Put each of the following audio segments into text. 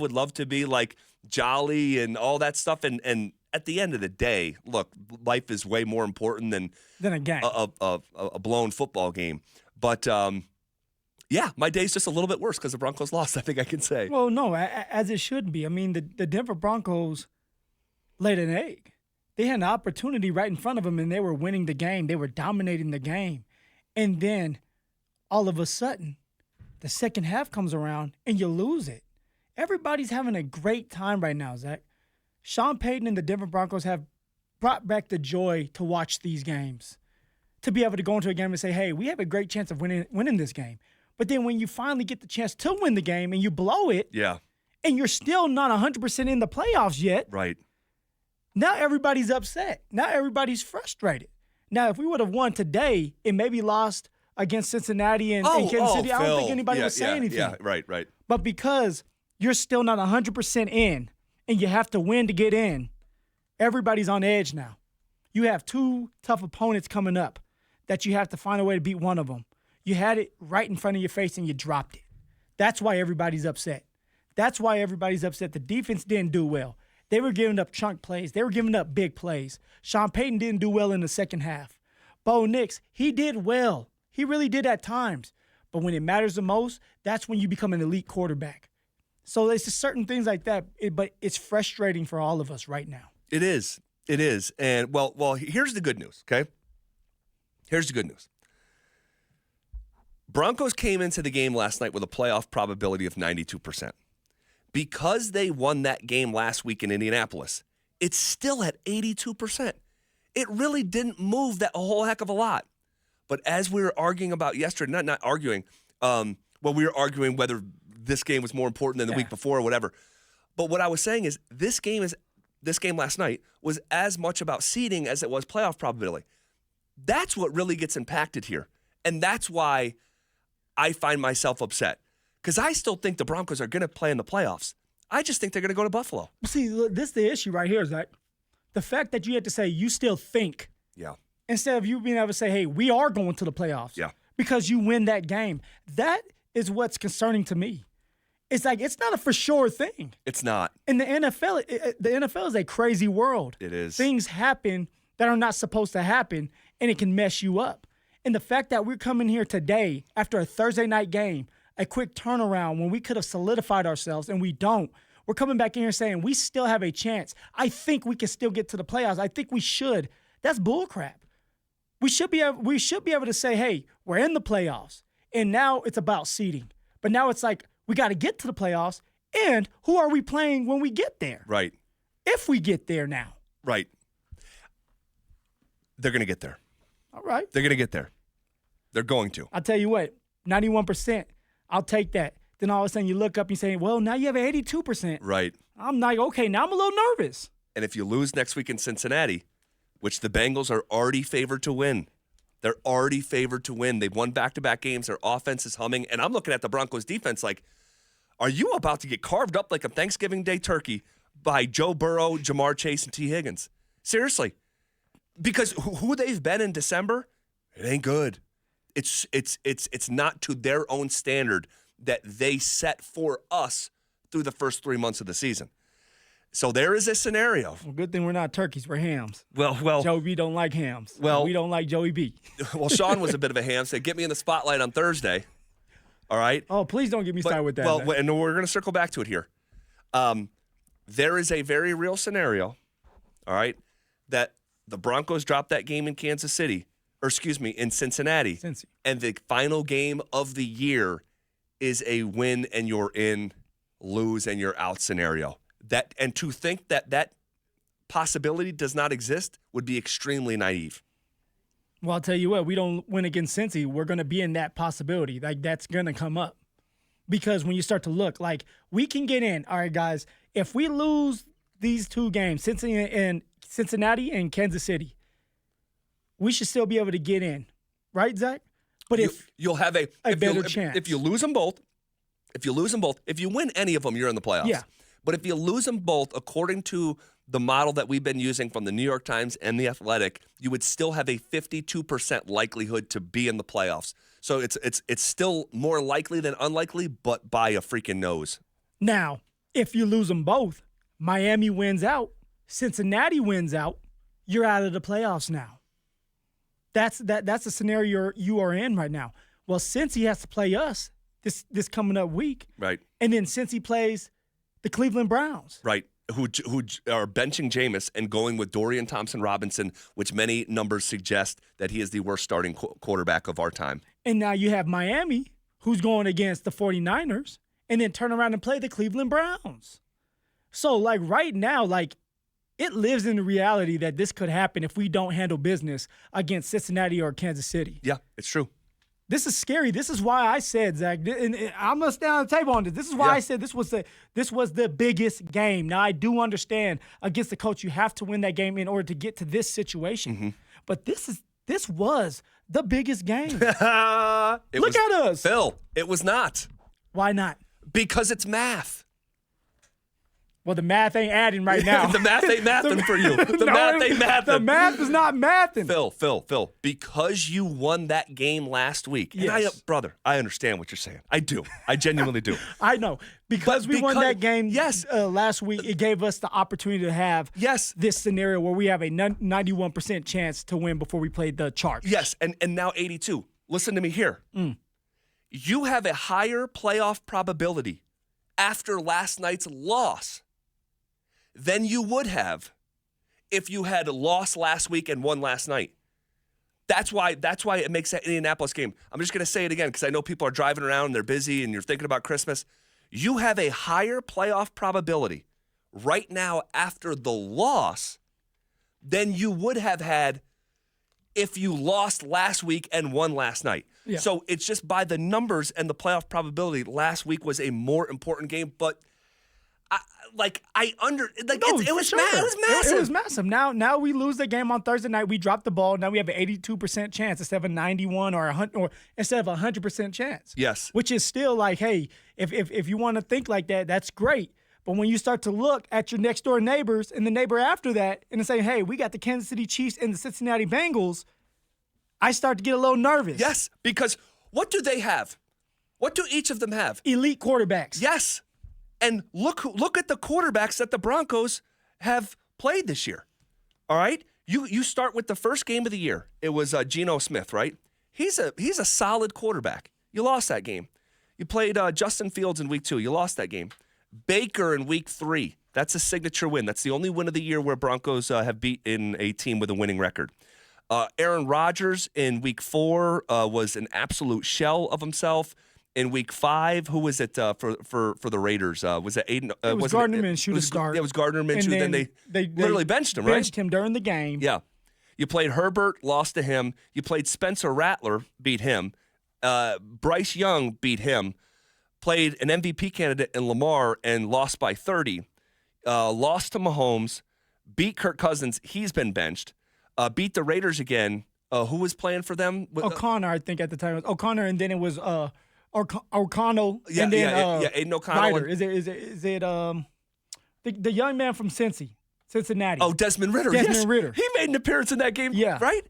would love to be like jolly and all that stuff. And at the end of the day, look, life is way more important than a game, a blown football game. But yeah, my day's just a little bit worse because the Broncos lost, I think I can say. Well, no, as it should be. I mean, the Denver Broncos laid an egg. They had an opportunity right in front of them, and they were winning the game. They were dominating the game. And then all of a sudden, the second half comes around, and you lose it. Everybody's having a great time right now, Zach. Sean Payton and the Denver Broncos have brought back the joy to watch these games, to be able to go into a game and say, hey, we have a great chance of winning this game. But then when you finally get the chance to win the game and you blow it, and you're still not 100% in the playoffs yet, right? Now everybody's upset. Now everybody's frustrated. Now, if we would have won today and maybe lost against Cincinnati and Kansas City, I don't think anybody would say anything. Yeah, right. But because you're still not 100% in and you have to win to get in, everybody's on edge now. You have two tough opponents coming up that you have to find a way to beat one of them. You had it right in front of your face and you dropped it. That's why everybody's upset. The defense didn't do well. They were giving up chunk plays. They were giving up big plays. Sean Payton didn't do well in the second half. Bo Nix, he did well. He really did at times. But when it matters the most, that's when you become an elite quarterback. So there's just certain things like that, but it's frustrating for all of us right now. It is. And, well, here's the good news, okay? Here's the good news. Broncos came into the game last night with a playoff probability of 92%. Because they won that game last week in Indianapolis, it's still at 82%. It really didn't move that a whole heck of a lot. But as we were arguing about yesterday, not arguing, we were arguing whether this game was more important than the week before or whatever. But what I was saying is this game last night was as much about seeding as it was playoff probability. That's what really gets impacted here. And that's why I find myself upset. Because I still think the Broncos are going to play in the playoffs. I just think they're going to go to Buffalo. See, this is the issue right here, Zach. The fact that you had to say you still think. Yeah. Instead of you being able to say, hey, we are going to the playoffs. Yeah. Because you win that game. That is what's concerning to me. It's like it's not a for sure thing. It's not. In the NFL is a crazy world. It is. Things happen that are not supposed to happen, and it can mess you up. And the fact that we're coming here today after a Thursday night game, a quick turnaround when we could have solidified ourselves and we don't. We're coming back in here saying we still have a chance. I think we can still get to the playoffs. I think we should. That's bullcrap. We should be able to say, hey, we're in the playoffs. And now it's about seeding. But now it's like we got to get to the playoffs. And who are we playing when we get there? Right. If we get there now. Right. They're going to get there. All right. They're going to get there. They're going to. I'll tell you what, 91%. I'll take that. Then all of a sudden you look up and you say, well, now you have 82%. Right. I'm like, okay, now I'm a little nervous. And if you lose next week in Cincinnati, which the Bengals are already favored to win. They're already favored to win. They've won back-to-back games. Their offense is humming. And I'm looking at the Broncos defense like, are you about to get carved up like a Thanksgiving Day turkey by Joe Burrow, Jamar Chase, and T. Higgins? Seriously. Because who they've been in December, it ain't good. It's not to their own standard that they set for us through the first 3 months of the season. So there is a scenario. Well, good thing we're not turkeys. We're hams. Well, Joey B don't like hams. Well, we don't like Joey B. Well, Sean was a bit of a ham. Said, get me in the spotlight on Thursday. All right? Oh, please don't get me started with that. Well, and we're going to circle back to it here. There is a very real scenario, all right, that the Broncos dropped that game in Kansas City. In Cincinnati. Cincy. And the final game of the year is a win and you're in, lose and you're out scenario. And to think that possibility does not exist would be extremely naive. Well, I'll tell you what, we don't win against Cincy, we're going to be in that possibility. Like, that's going to come up. Because when you start to look, like, we can get in. All right, guys, if we lose these two games, Cincinnati and Kansas City, we should still be able to get in. Right, Zach? But you'll have a better chance. If you lose them both, if you win any of them, you're in the playoffs. Yeah. But if you lose them both, according to the model that we've been using from the New York Times and The Athletic, you would still have a 52% likelihood to be in the playoffs. So it's still more likely than unlikely, but by a freaking nose. Now, If you lose them both, Miami wins out, Cincinnati wins out, you're out of the playoffs now. That's the scenario you are in right now. Well, since he has to play us this coming up week, right, and then since he plays the Cleveland Browns, right, who are benching Jameis and going with Dorian Thompson-Robinson, which many numbers suggest that he is the worst starting quarterback of our time. And now you have Miami, who's going against the 49ers, and then turn around and play the Cleveland Browns. So, like, right now, like, it lives in the reality that this could happen if we don't handle business against Cincinnati or Kansas City. Yeah, it's true. This is scary. This is why I said, Zach, and I'm going to stay on the table on this. This is why I said this was the biggest game. Now, I do understand against the coach, you have to win that game in order to get to this situation. Mm-hmm. But this was the biggest game. Look at us. Phil, it was not. Why not? Because it's math. Well, the math ain't adding right now. The math ain't mathing for you. The math ain't mathing. The math is not mathing. Phil, because you won that game last week. Yes. And brother, I understand what you're saying. I do. I genuinely do. I know. Because we won that game yes. Last week, it gave us the opportunity to have this scenario where we have a 91% chance to win before we played the Chargers. Yes, and now 82. Listen to me here. You have a higher playoff probability after last night's loss than you would have if you had lost last week and won last night. That's why it makes that Indianapolis game. I'm just going to say it again because I know people are driving around and they're busy and you're thinking about Christmas. You have a higher playoff probability right now after the loss than you would have had if you lost last week and won last night. Yeah. So it's just by the numbers and the playoff probability, last week was a more important game, but it was massive. It was massive. Now we lose the game on Thursday night. We drop the ball. Now we have an 82% chance instead of a 91 or instead of a 100% chance. Yes. Which is still like, hey, if you want to think like that, that's great. But when you start to look at your next door neighbors and the neighbor after that and say, hey, we got the Kansas City Chiefs and the Cincinnati Bengals, I start to get a little nervous. Yes, because what do they have? What do each of them have? Elite quarterbacks. Yes. And look at the quarterbacks that the Broncos have played this year. All right? You start with the first game of the year. It was Geno Smith, right? He's a solid quarterback. You lost that game. You played Justin Fields in week 2. You lost that game. Baker in week 3. That's a signature win. That's the only win of the year where Broncos have beaten a team with a winning record. Aaron Rodgers in week 4 was an absolute shell of himself. In week 5, who was it for the Raiders? Was it Aiden? It was Gardner Minshew to start. It was Gardner Minshew. Then they literally benched him, right? Benched him during the game. Yeah. You played Herbert, lost to him. You played Spencer Rattler, beat him. Bryce Young beat him. Played an MVP candidate in Lamar and lost by 30. Lost to Mahomes. Beat Kirk Cousins. He's been benched. Beat the Raiders again. Who was playing for them? O'Connor, I think at the time. It was O'Connor, and then it was O'Connell. Yeah, and then, Aiden O'Connell. Ryder. Is it the young man from Cincinnati? Oh, Desmond Ridder. Desmond Ridder. He made an appearance in that game. Yeah. Right?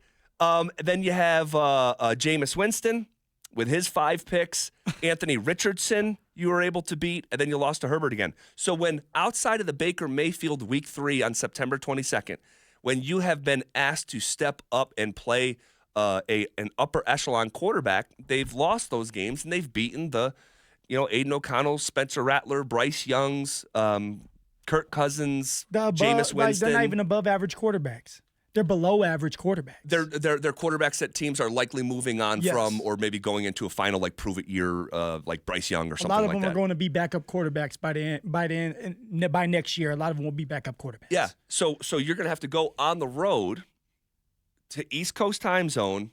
Then you have Jameis Winston with his 5 picks. Anthony Richardson you were able to beat, and then you lost to Herbert again. So when outside of the Baker Mayfield week 3 on September 22nd, when you have been asked to step up and play an upper echelon quarterback, they've lost those games and they've beaten the, Aiden O'Connell, Spencer Rattler, Bryce Young's, Kirk Cousins, Jameis Winston. They're not even above average quarterbacks. They're below average quarterbacks. They're quarterbacks that teams are likely moving on from, or maybe going into a final prove it year, like Bryce Young or something like that. A lot of them are going to be backup quarterbacks by next year. A lot of them will be backup quarterbacks. Yeah. So you're going to have to go on the road to East Coast time zone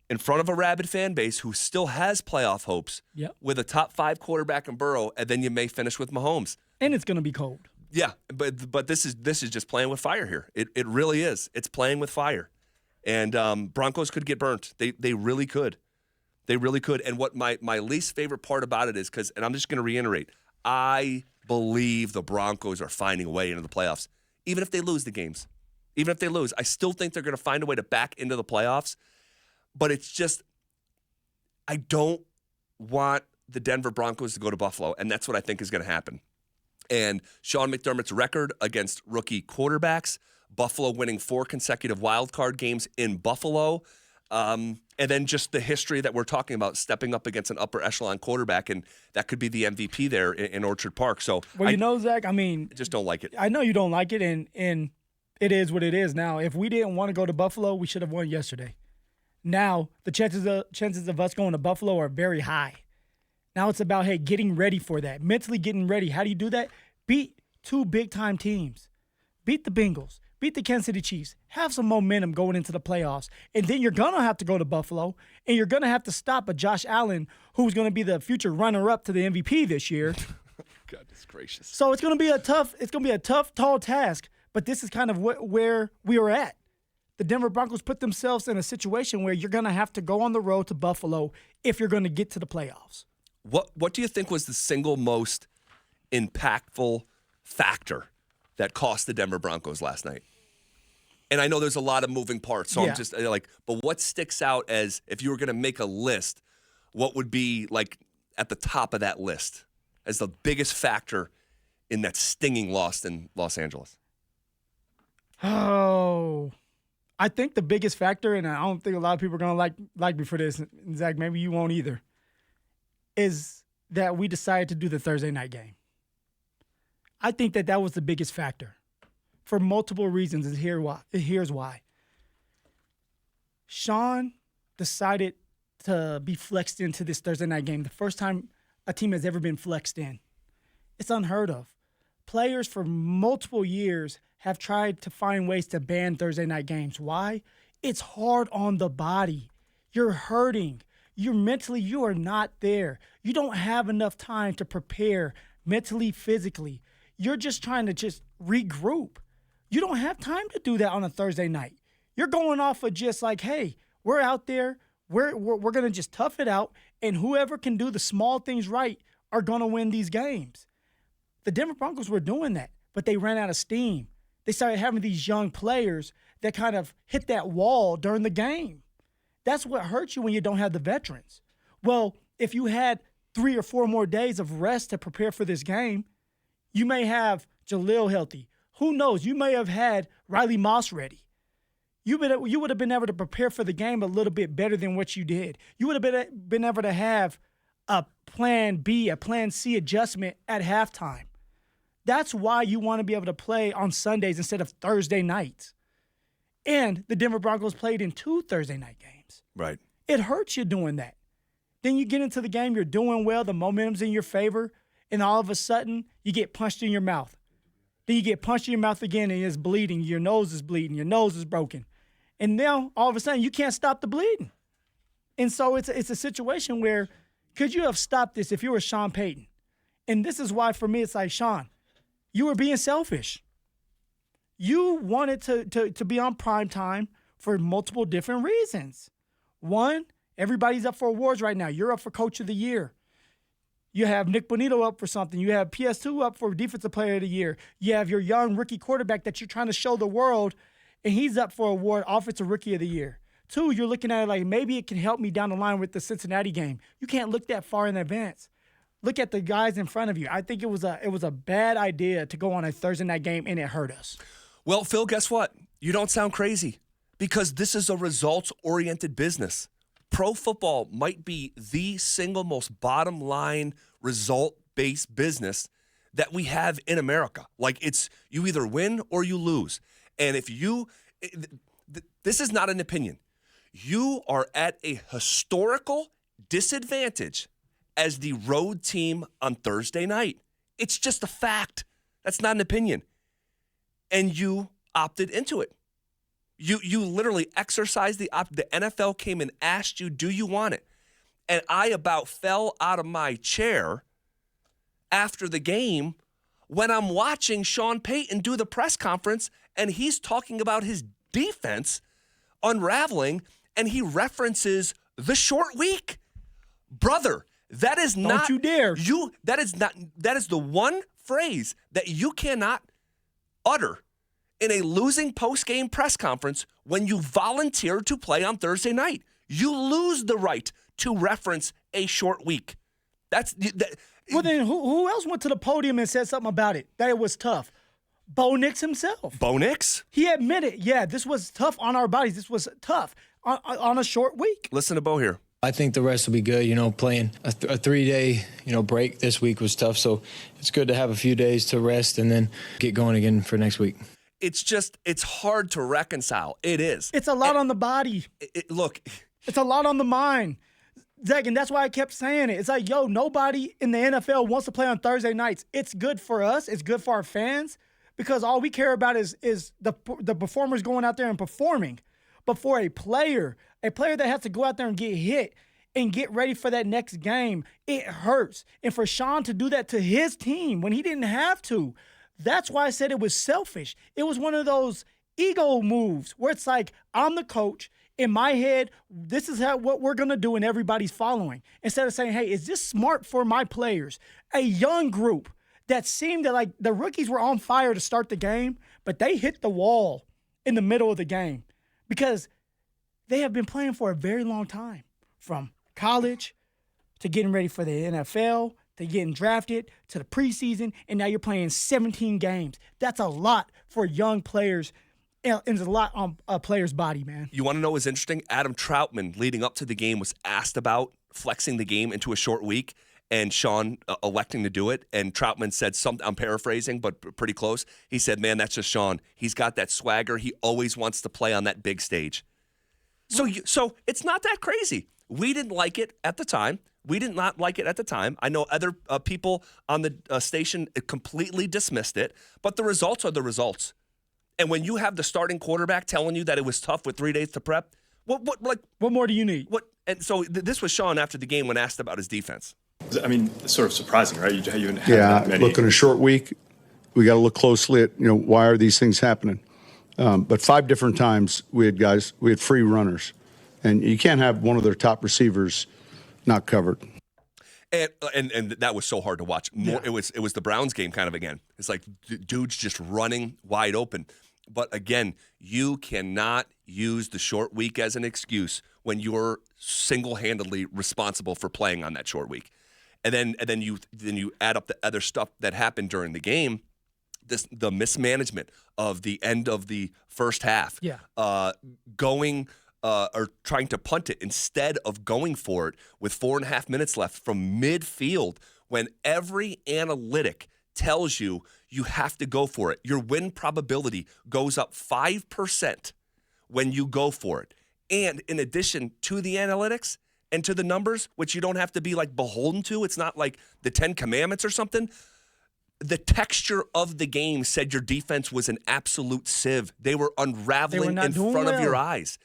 in front of a rabid fan base who still has playoff hopes with a top 5 quarterback in Burrow, and then you may finish with Mahomes. And it's going to be cold. Yeah, but this is just playing with fire here. It really is. It's playing with fire. And Broncos could get burnt. They really could. They really could. And what my least favorite part about it is, and I'm just going to reiterate, I believe the Broncos are finding a way into the playoffs, even if they lose the games. Even if they lose, I still think they're going to find a way to back into the playoffs. But it's just, I don't want the Denver Broncos to go to Buffalo, and that's what I think is going to happen. And Sean McDermott's record against rookie quarterbacks, Buffalo winning 4 consecutive wild card games in Buffalo, and then just the history that we're talking about, stepping up against an upper echelon quarterback, and that could be the MVP there in Orchard Park. So, well, Zach, I just don't like it. I know you don't like it, and it is what it is now. If we didn't want to go to Buffalo, we should have won yesterday. Now, the chances of us going to Buffalo are very high. Now it's about, hey, getting ready for that, mentally getting ready. How do you do that? Beat 2 big-time teams. Beat the Bengals. Beat the Kansas City Chiefs. Have some momentum going into the playoffs. And then you're going to have to go to Buffalo, and you're going to have to stop a Josh Allen who's going to be the future runner-up to the MVP this year. Goodness gracious. So it's going to be a tough, tall task, but this is kind of where we are at. The Denver Broncos put themselves in a situation where you're going to have to go on the road to Buffalo if you're going to get to the playoffs. What do you think was the single most impactful factor that cost the Denver Broncos last night? And I know there's a lot of moving parts, so I'm just but what sticks out as, if you were going to make a list, what would be like at the top of that list as the biggest factor in that stinging loss in Los Angeles? Oh, I think the biggest factor, and I don't think a lot of people are going to like me for this, and Zach, maybe you won't either, is that we decided to do the Thursday night game. I think that was the biggest factor for multiple reasons, and here's why. Sean decided to be flexed into this Thursday night game, the first time a team has ever been flexed in. It's unheard of. Players for multiple years have tried to find ways to ban Thursday night games. Why? It's hard on the body. You're hurting. You are not there. You don't have enough time to prepare mentally, physically. You're just trying to regroup. You don't have time to do that on a Thursday night. You're going off of just like, hey, we're out there. We're going to just tough it out, and whoever can do the small things right are going to win these games. The Denver Broncos were doing that, but they ran out of steam. They started having these young players that kind of hit that wall during the game. That's what hurts you when you don't have the veterans. Well, if you had 3 or 4 more days of rest to prepare for this game, you may have Jaleel healthy. Who knows? You may have had Riley Moss ready. You would have been able to prepare for the game a little bit better than what you did. You would have been able to have a plan B, a plan C adjustment at halftime. That's why you want to be able to play on Sundays instead of Thursday nights. And the Denver Broncos played in 2 Thursday night games. Right. It hurts you doing that. Then you get into the game, you're doing well, the momentum's in your favor, and all of a sudden you get punched in your mouth. Then you get punched in your mouth again and it's bleeding. Your nose is bleeding. Your nose is broken. And now all of a sudden you can't stop the bleeding. And so it's a situation where, could you have stopped this if you were Sean Payton? And this is why for me it's like, Sean, you were being selfish. You wanted to be on prime time for multiple different reasons. One, everybody's up for awards right now. You're up for Coach of the Year. You have Nick Bonito up for something. You have PS2 up for Defensive Player of the Year. You have your young rookie quarterback that you're trying to show the world, and he's up for award Offensive Rookie of the Year. 2, you're looking at it like maybe it can help me down the line with the Cincinnati game. You can't look that far in advance. Look at the guys in front of you. I think it was a bad idea to go on a Thursday night game, and it hurt us. Well, Phil, guess what? You don't sound crazy, because this is a results-oriented business. Pro football might be the single most bottom line result-based business that we have in America. Like, it's you either win or you lose. And if this is not an opinion. You are at a historical disadvantage as the road team on Thursday night. It's just a fact. That's not an opinion. And you opted into it. You literally exercised the NFL came and asked you, do you want it? And I about fell out of my chair after the game when I'm watching Sean Payton do the press conference, and he's talking about his defense unraveling, and he references the short week. Brother, that is not... Don't you dare. That is the one phrase that you cannot utter in a losing post-game press conference when you volunteer to play on Thursday night. You lose the right to reference a short week. Well, then who else went to the podium and said something about it, that it was tough? Bo Nix himself. Bo Nix? He admitted, yeah, this was tough on our bodies. This was tough on a short week. Listen to Bo here. I think the rest will be good. Playing a 3-day, break this week was tough. So it's good to have a few days to rest and then get going again for next week. It's hard to reconcile. It is. It's a lot on the body. Look. It's a lot on the mind. Zach, and that's why I kept saying it. It's like, nobody in the NFL wants to play on Thursday nights. It's good for us. It's good for our fans because all we care about is the performers going out there and performing. But for a player that has to go out there and get hit and get ready for that next game, it hurts. And for Sean to do that to his team when he didn't have to, that's why I said it was selfish. It was one of those ego moves where it's like, I'm the coach. In my head, this is what we're going to do, and everybody's following. Instead of saying, hey, is this smart for my players? A young group that seemed that like the rookies were on fire to start the game, but they hit the wall in the middle of the game because they have been playing for a very long time, from college to getting ready for the NFL to getting drafted to the preseason, and now you're playing 17 games. That's a lot for young players. And it's a lot on a player's body, man. You want to know what's interesting? Adam Troutman, leading up to the game, was asked about flexing the game into a short week and Sean electing to do it. And Troutman said something, I'm paraphrasing, but pretty close. He said, man, that's just Sean. He's got that swagger. He always wants to play on that big stage. So it's not that crazy. We didn't like it at the time. We did not like it at the time. I know other people on the station completely dismissed it, but the results are the results. And when you have the starting quarterback telling you that it was tough with 3 days to prep, what more do you need? And so this was Sean after the game when asked about his defense. I mean, it's sort of surprising, right? You haven't had that many. Look, in a short week, we got to look closely at why are these things happening. But 5 different times we had free runners, and you can't have one of their top receivers not covered. And that was so hard to watch. It was the Browns game kind of again. It's like dudes just running wide open. But again, you cannot use the short week as an excuse when you're single-handedly responsible for playing on that short week. And then you add up the other stuff that happened during the game. The mismanagement of the end of the first half. Yeah. Or trying to punt it instead of going for it with 4.5 minutes left from midfield when every analytic tells you have to go for it. Your win probability goes up 5% when you go for it. And in addition to the analytics and to the numbers, which you don't have to be like beholden to, it's not like the 10 Commandments or something. The texture of the game said your defense was an absolute sieve. They were unraveling in front of your eyes.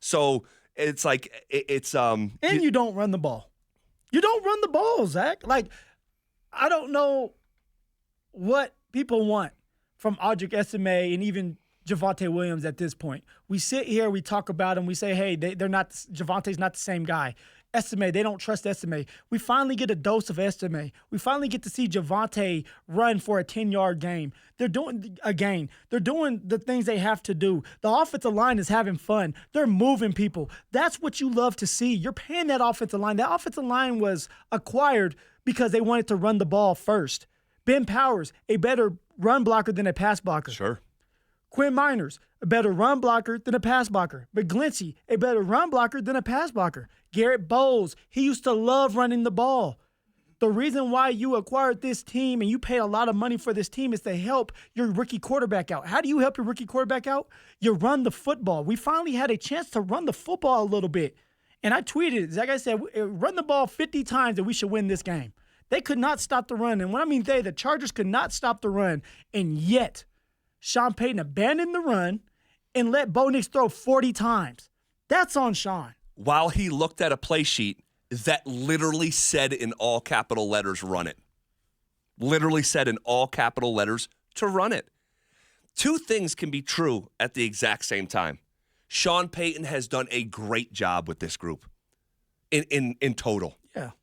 So it's like and you don't run the ball. You don't run the ball, Zach. Like, I don't know what people want from Audric Estime and even Javonte Williams at this point. We sit here, we talk about him, we say, hey, they're not. Javonte's not the same guy. Estime, they don't trust Estime. We finally get a dose of Estime. We finally get to see Javonte run for a 10-yard game. They're doing the things they have to do. The offensive line is having fun. They're moving people. That's what you love to see. You're paying that offensive line. That offensive line was acquired because they wanted to run the ball first. Ben Powers, a better run blocker than a pass blocker. Sure. Quinn Miners, a better run blocker than a pass blocker. McGlinchey, a better run blocker than a pass blocker. Garrett Bowles, he used to love running the ball. The reason why you acquired this team and you paid a lot of money for this team is to help your rookie quarterback out. How do you help your rookie quarterback out? You run the football. We finally had a chance to run the football a little bit. And I tweeted, like I said, run the ball 50 times and we should win this game. They could not stop the run. And when I mean the Chargers could not stop the run. And yet, Sean Payton abandoned the run and let Bo Nix throw 40 times. That's on Sean. While he looked at a play sheet that literally said in all capital letters, run it. Literally said in all capital letters to run it. Two things can be true at the exact same time. Sean Payton has done a great job with this group in total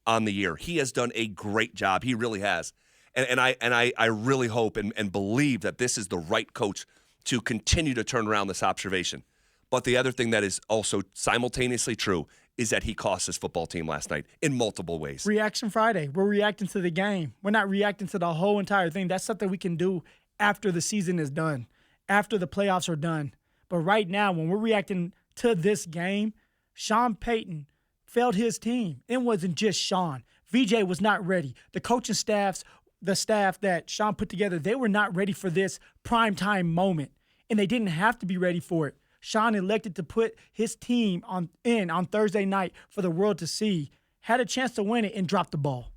on the year. He has done a great job. He really has. And I really hope and believe that this is the right coach to continue to turn around this observation. But the other thing that is also simultaneously true is that he cost his football team last night in multiple ways. Reaction Friday. We're reacting to the game. We're not reacting to the whole entire thing. That's something we can do after the season is done, after the playoffs are done. But right now, when we're reacting to this game, Sean Payton failed his team. It wasn't just Sean. VJ was not ready. The coaching the staff that Sean put together, they were not ready for this primetime moment. And they didn't have to be ready for it. Sean elected to put his team on Thursday night for the world to see, had a chance to win it, and dropped the ball.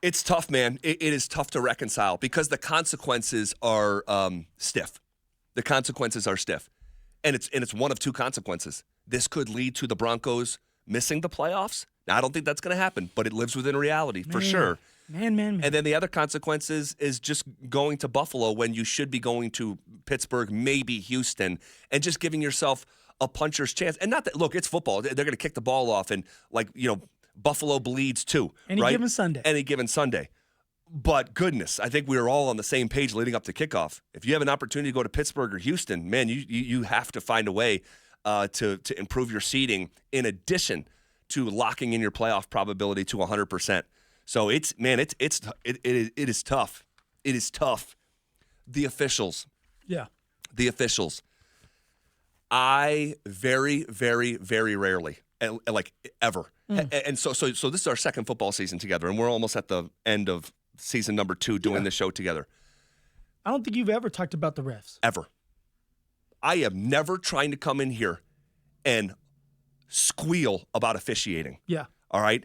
It's tough, man. It is tough to reconcile because the consequences are stiff. The consequences are stiff. And it's one of two consequences. This could lead to the Broncos missing the playoffs. Now, I don't think that's going to happen, but it lives within reality for sure. Man. And then the other consequences is just going to Buffalo when you should be going to Pittsburgh, maybe Houston, and just giving yourself a puncher's chance. And not that, look, it's football. They're going to kick the ball off, and Buffalo bleeds too. Any right? given Sunday. Any given Sunday. But goodness, I think we were all on the same page leading up to kickoff. If you have an opportunity to go to Pittsburgh or Houston, man, you have to find a way to improve your seeding in addition to locking in your playoff probability to 100%. So it is tough. It is tough. The officials. Yeah. The officials. I very, very, very rarely, like ever. And so this is our second football season together, and we're almost at the end of season number 2 doing the show together. I don't think you've ever talked about the refs. Ever. I am never trying to come in here and squeal about officiating. Yeah. All right?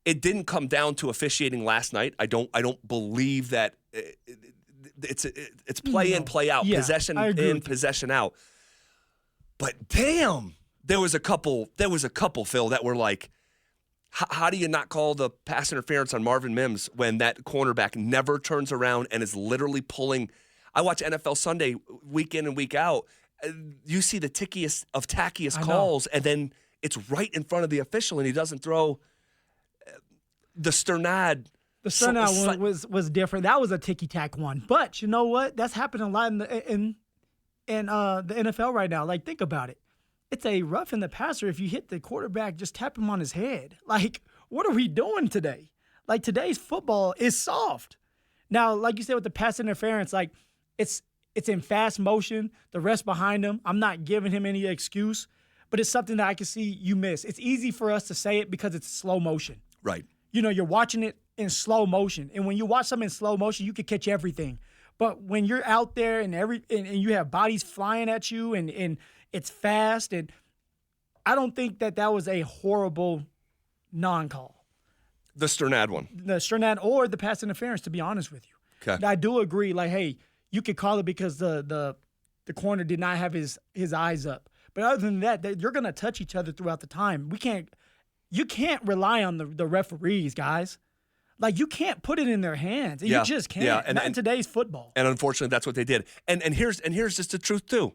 It didn't come down to officiating last night. I don't believe that it's play in, play out, possession in, possession out. But damn, there was a couple, Phil, that were like, how do you not call the pass interference on Marvin Mims when that cornerback never turns around and is literally pulling? I watch NFL Sunday week in and week out. You see the tackiest calls, and then it's right in front of the official, and he doesn't throw the Sternad. The Sternad one was different. That was a ticky-tack one. But you know what? That's happening a lot in the NFL right now. Like, think about it. It's a roughing the passer if you hit the quarterback, just tap him on his head. Like, what are we doing today? Like, today's football is soft. Now, like you said with the pass interference, like, it's in fast motion. The rest behind him, I'm not giving him any excuse, but it's something that I can see you miss. It's easy for us to say it because it's slow motion. Right. You're watching it in slow motion. And when you watch something in slow motion, you can catch everything. But when you're out there and you have bodies flying at you and it's fast, and I don't think that was a horrible non-call. The Sternad one. The Sternad or the pass interference, to be honest with you. Okay. And I do agree, like, hey, you could call it because the corner did not have his eyes up. But other than that, you're going to touch each other throughout the time. You can't rely on the referees, guys. Like, you can't put it in their hands. You just can't. Yeah. Not in today's football. And unfortunately, that's what they did. And here's just the truth, too.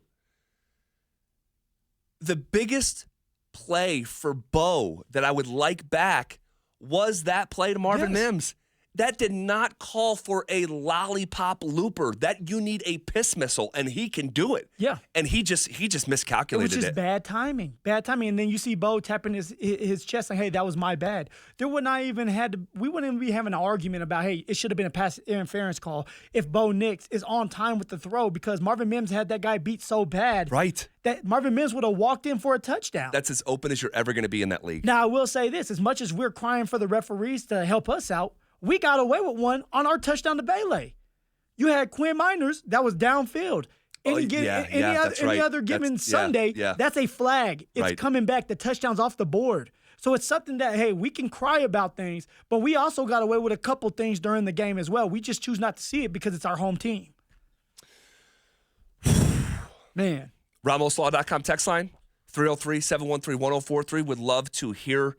The biggest play for Bo that I would like back was that play to Marvin Mims. That did not call for a lollipop looper. That you need a piss missile, and he can do it. Yeah. And he just miscalculated it. It was just bad timing. And then you see Bo tapping his chest like, hey, that was my bad. We wouldn't even be having an argument about, hey, it should have been a pass interference call if Bo Nix is on time with the throw, because Marvin Mims had that guy beat so bad. Right. That Marvin Mims would have walked in for a touchdown. That's as open as you're ever going to be in that league. Now, I will say this. As much as we're crying for the referees to help us out, we got away with one on our touchdown to Bailey. You had Quinn Miners that was downfield. Any other given Sunday, that's a flag. It's coming back. The touchdown's off the board. So it's something that, hey, we can cry about things, but we also got away with a couple things during the game as well. We just choose not to see it because it's our home team. Man. RamosLaw.com text line, 303-713-1043. Would love to hear